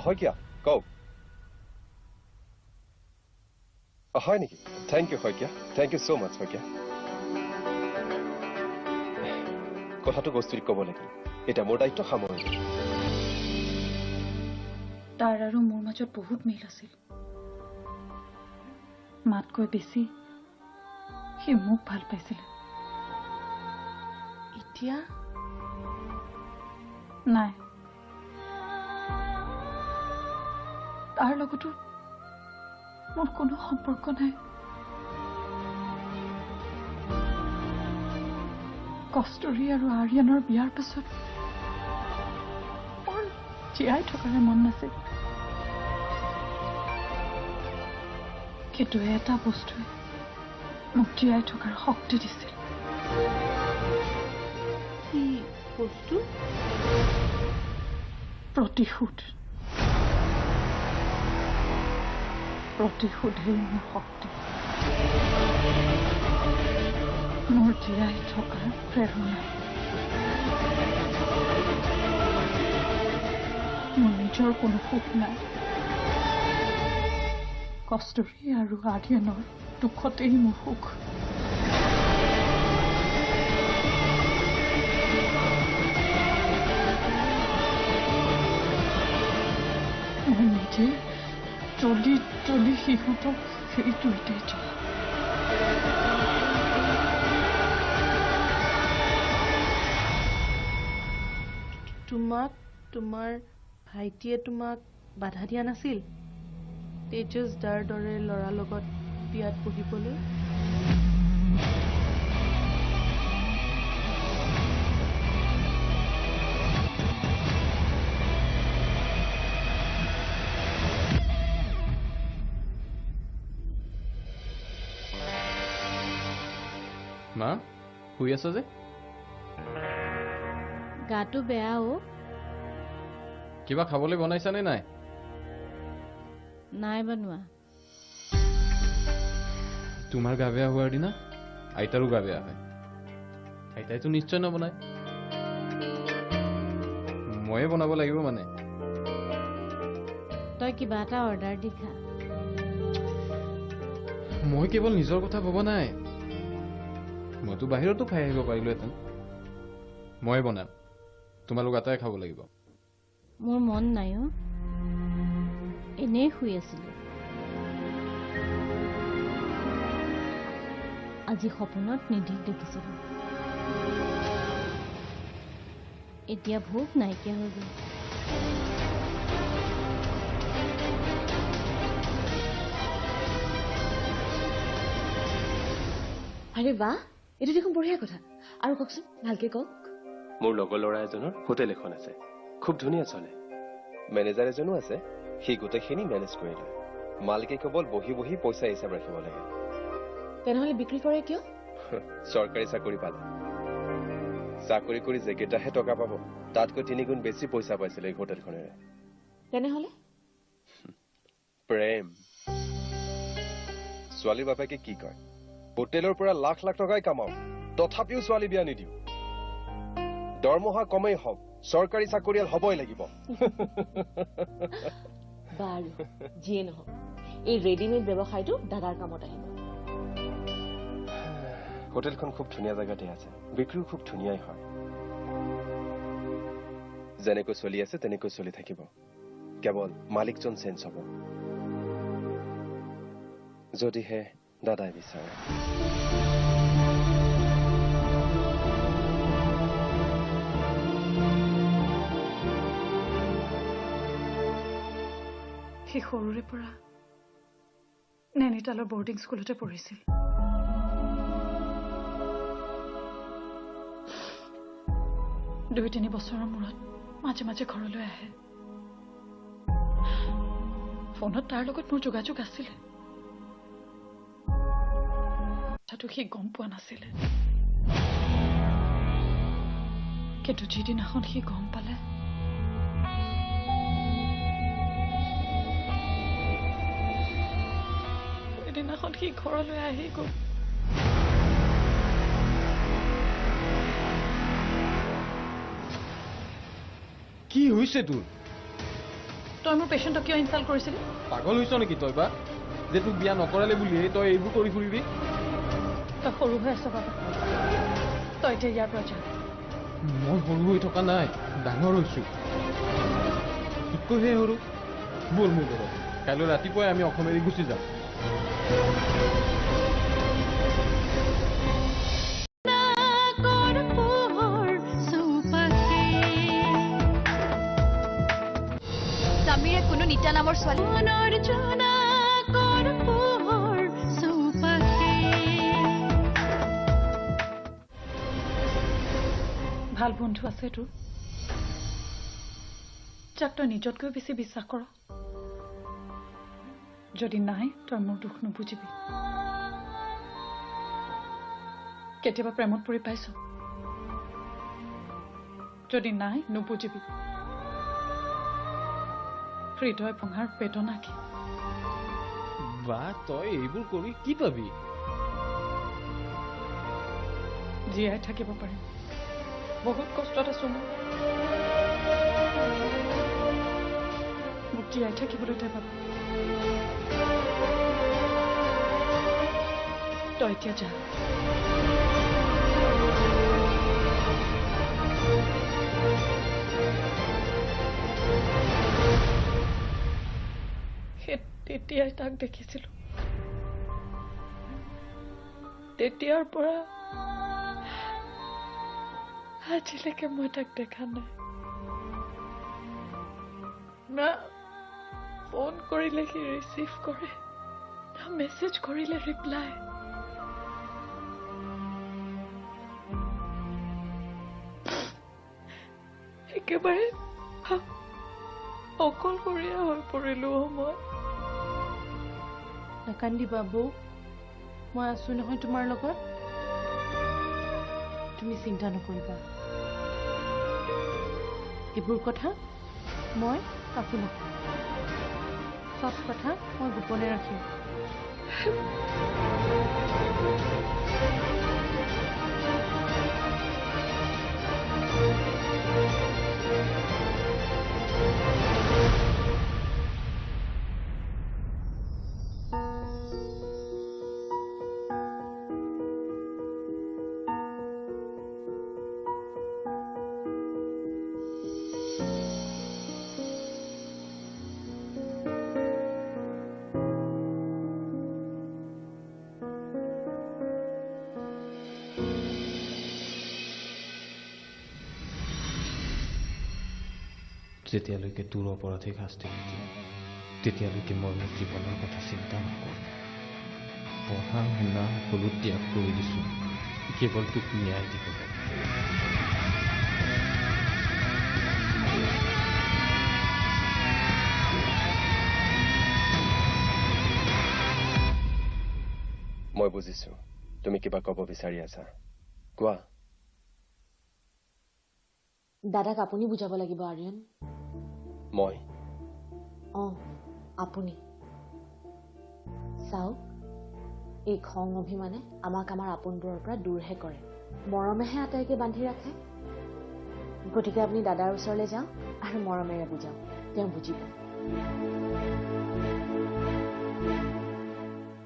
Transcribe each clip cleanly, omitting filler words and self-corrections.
শইকীয়া কওক হয় নেকি thank you Saikia thank you so' much Saikia কথাটো বস্তুটি ক'ব লাগিল এটা মোৰ দায়িত্ব সামৰিল তাৰ আৰু মোৰ মাজত বহুত মিল আছিল মাতকৈ বেছি সি মোক ভাল পাইছিল এতিয়া নাই তাৰ লগতো মোৰ কোনো সম্পৰ্ক নাই কষ্টুৰী আৰু আৰিয়ানৰ বিয়াৰ পাছত মোৰ জীয়াই থকাৰে মন নাছিল কিন্তু এটা বস্তুৱে মোক জীয়াই থকাৰ শক্তি দিছিল কি বস্তু প্ৰতিশোধ প্ৰতিশোধেই মোৰ শক্তি মোৰ জীয়াই থকাৰ প্ৰেৰণা মোৰ নিজৰ কোনো সুখ নাই কষ্টুৰী আৰু আৰিয়ানৰ দুখতেই মোৰ সুখ মই নিজে জ্বলি জ্বলি সিহঁতক সেই দুইটাই যাওঁ তোমাক তোমাৰ ভাইটিয়ে তোমাক বাধা দিয়া নাছিল তেজছ দাৰ দৰে ল'ৰাৰ লগত বিয়াত বহিবলৈ মা শুই আছ যে গাটো বেয়া অ কিবা খাবলৈ বনাইছানে নাই নাই বনোৱা তোমাৰ গা বেয়া হোৱাৰ দিনা আইতাৰো গা বেয়া হয় আইতাইতো নিশ্চয় নবনায় ময়ে বনাব লাগিব মানে তই কিবা এটা অৰ্ডাৰ দি খা মই কেৱল নিজৰ কথা ভবা নাই মইতো বাহিৰতো খাই আহিব পাৰিলোহেঁতেন মই বনাম তোমালোক এটাই খাব লাগিব মোৰ মন নাই অ এনেই শুই আছিলো আজি সপোনত নিধিক দেখিছিলো এতিয়া ভোক নাইকিয়া হৈ গ'ল আৰে বাহ এইটো দেখোন বঢ়িয়া কথা আৰু কওকচোন ভালকে কওক মোৰ লগৰ ল'ৰা এজনৰ হোটেল এখন আছে খুব ধুনীয়া চলে মেনেজাৰ এজনো আছে সি গোটেইখিনি মেনেজ কৰি লয় মালিকে কেৱল বহি বহি পইচা হিচাপ ৰাখিব লাগে তেনেহ'লে বিক্ৰী কৰে কিয় চৰকাৰী চাকৰি পালে চাকৰি কৰি যেকেইটাহে টকা পাব তাতকৈ 3 গুণ বেছি পইচা পাইছিলে এই হোটেলখনেৰে তেনেহ'লে প্ৰেম ছোৱালীৰ বাপেকে কি কয় হোটেলৰ পৰা লাখ লাখ টকাই কামাও তথাপিও ছোৱালী বিয়া নিদিও দৰমহা কমেই হওক চৰকাৰী চাকৰিয়াল হ'বই লাগিব বাৰু যিয়ে নহওক এই ৰেডিমেড ব্যৱসায়টো দাদাৰ কামত আহিব হোটেলখন খুব ধুনীয়া জেগাতে আছে বিক্ৰীও খুব ধুনীয়াই হয় যেনেকৈ চলি আছে তেনেকৈ চলি থাকিব কেৱল মালিকজন চেঞ্জ হ'ব যদিহে দাদাই বিচাৰে সি সৰুৰে পৰা নৈনিতালৰ বৰ্ডিং স্কুলতে পঢ়িছিল 2-3 বছৰৰ মূৰত মাজে মাজে ঘৰলৈ আহে ফোনত তাৰ লগত মোৰ যোগাযোগ আছিলে কথাটো সি গম পোৱা নাছিলে কিন্তু যিদিনাখন সি গম পালে সেইদিনাখন সি ঘৰলৈ আহি গ'ল কি হৈছে তোৰ তই মোৰ পেচেণ্টক কিয় ইনচাল্ট কৰিছিলি পাগল হৈছ নেকি তই বা যে তোক বিয়া নকৰালে বুলিয়ে তই এইবোৰ কৰি ফুৰিবি তই সৰু হৈ আছ বাবা তই এতিয়া ইয়াৰ পৰা যা মই সৰু হৈ থকা নাই ডাঙৰ হৈছো তোতকৈহে সৰু ব'ল মোৰ লগত কাইলৈ ৰাতিপুৱাই আমি অসম এৰি গুচি যাম সামিৰে কোনো নিতা নামৰ ছোৱালী ভাল বন্ধু আছে তোৰ যাক তই নিজতকৈ বেছি বিশ্বাস কৰ যদি নাই তই মোৰ দুখ নুবুজিবি কেতিয়াবা প্ৰেমত পৰি পাইছ যদি নাই নুবুজিবি হৃদয় ভঙাৰ বেদনা কি বা তই এইবোৰ কৰি কি পাবি জীয়াই থাকিব পাৰিম বহুত কষ্টত আছো মোক জীয়াই থাকিবলৈ দে বাবা তই এতিয়া যা তেতিয়াই তাক দেখিছিলো তেতিয়াৰ পৰা আজিলৈকে মই তাক দেখা নাই না ফোন কৰিলে সি ৰিচিভ কৰে না মেছেজ কৰিলে ৰিপ্লাই একেবাৰে অকলশৰীয়া হৈ পৰিলো মই নাকান্দিবা বৌ মই আছো নহয় তোমাৰ লগত তুমি চিন্তা নকৰিবা এইবোৰ কথা মই কাকো নকওঁ সব কথা মই গোপনে ৰাখিম যেতিয়ালৈকে তোৰ অপৰাধীক শাস্তি নিদিয়ে তেতিয়ালৈকে মই মোৰ জীৱনৰ কথা চিন্তা নকৰোঁ পঢ়া শুনা সকলো ত্যাগ কৰি দিছোঁ কেৱল তোক ন্যায় দিবলৈ মই বুজিছো তুমি কিবা ক'ব বিচাৰি আছা কোৱা দাদাক আপুনি বুজাব লাগিব আৰ্যন মই আপুনি চাওক এই খং অভিমানে আমাক আমাৰ আপোনবোৰৰ পৰা দূৰহে কৰে মৰমেহে আটাইকে বান্ধি ৰাখে গতিকে আপুনি দাদাৰ ওচৰলৈ যাওক আৰু মৰমেৰে বুজাওক তেওঁ বুজিব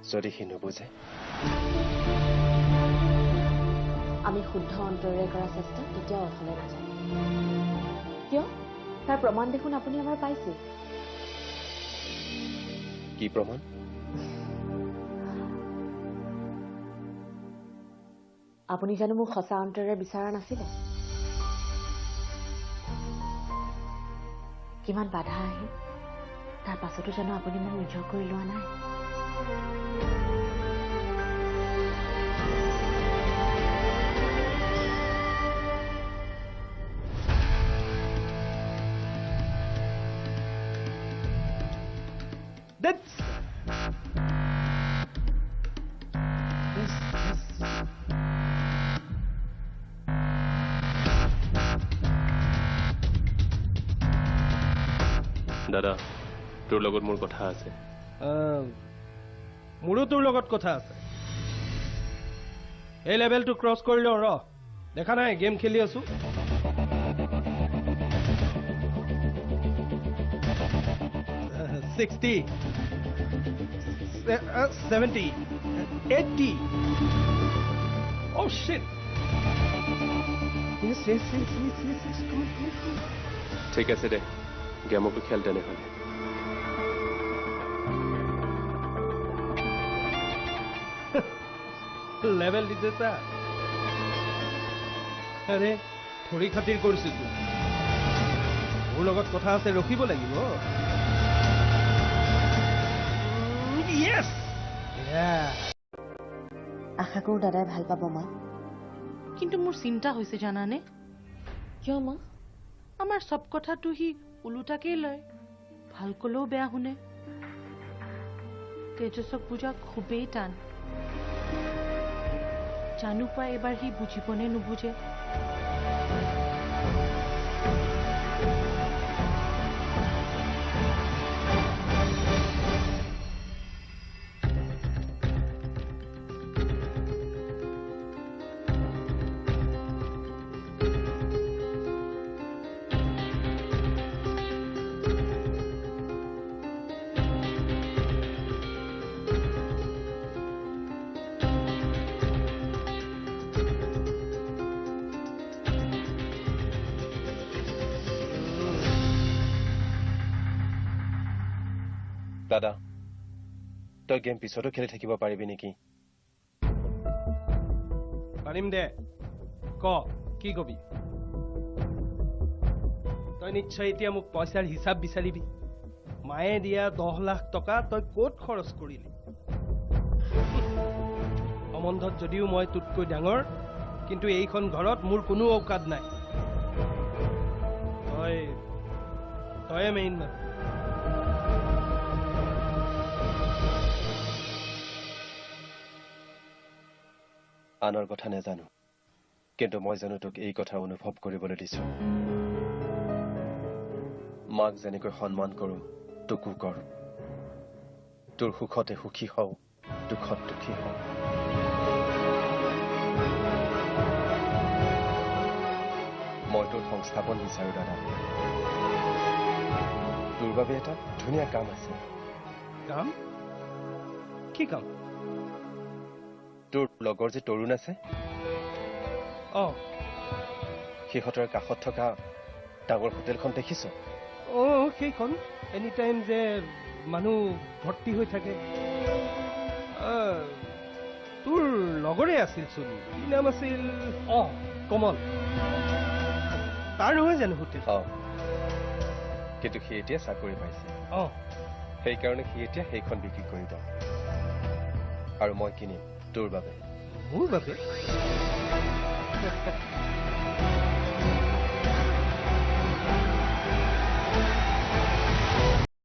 যদি সি নুবুজে আমি শুদ্ধ অন্তৰেৰে কৰা চেষ্টা কেতিয়াও অথলে নাযায় কিয় তাৰ প্ৰমাণ দেখোন আপুনি আমাৰ পাইছে কি প্ৰমাণ আপুনি জানো মোক সঁচা অন্তৰেৰে বিচৰা নাছিলে কিমান বাধা আহিল তাৰ পাছতো জানো আপুনি মোক নিজৰ কৰি লোৱা নাই দাদা তোৰ লগত মোৰ কথা আছে মোৰো তোৰ লগত কথা আছে এই লেভেলটো ক্ৰছ কৰি লওঁ ৰ দেখা নাই গেম খেলি আছো 60, 70, 80. Oh shit. Yes. Come on. ঠিক আছে দে গেমকটো খেল তেনেহ'লে লেভেল দিছে চা আৰে থৰি খাতিৰ কৰিছো তো মোৰ লগত কথা আছে ৰখিব লাগিব Yes! Yeah! আশা কৰোঁ দাদাই ভাল পাব মা কিন্তু মোৰ চিন্তা হৈছে জানানে কিয় মা আমাৰ সব কথাটো সি ওলোটাকেই লয় ভাল ক'লেও বেয়া শুনে তেজসক বুজা খুবেই টান জানো পাই এবাৰ সি বুজিবনে নুবুজে দাদা তই গেম পিছতো খেলি থাকিব পাৰিবি নেকি পাৰিম দে ক কি কবি তই নিশ্চয় এতিয়া মোক পইচাৰ হিচাপ বিচাৰিবি মায়ে দিয়া 10 লাখ টকা তই ক'ত খৰচ কৰিলি সম্বন্ধত যদিও মই তোতকৈ ডাঙৰ কিন্তু এইখন ঘৰত মোৰ কোনো ঔকাদ নাই তই মেইন মানুহ আনৰ কথা নাজানো কিন্তু মই জানো তোক এই কথা অনুভৱ কৰিবলৈ দিছো মাক যেনেকৈ সন্মান কৰোঁ তোকো কৰ তোৰ সুখতে সুখী হওঁ দুখত দুখী হওঁ মই তোৰ সংস্থাপন বিচাৰো দাদা তোৰ বাবে এটা ধুনীয়া কাম আছে কাম কি কাম তোৰ লগৰ যে তৰুণ আছে সিহঁতৰ কাষত থকা ডাঙৰ হোটেলখন দেখিছ সেইখন এনি টাইম যে মানুহ ভৰ্তি হৈ থাকে তোৰ লগৰে আছিলচোন কি নাম আছিল কমল তাৰ নহয় জানো হোটেল কিন্তু সি এতিয়া চাকৰি পাইছে সেইকাৰণে সি এতিয়া সেইখন বিক্ৰী কৰিব আৰু মই কিনিম তোৰ বাবে মোৰ বাবে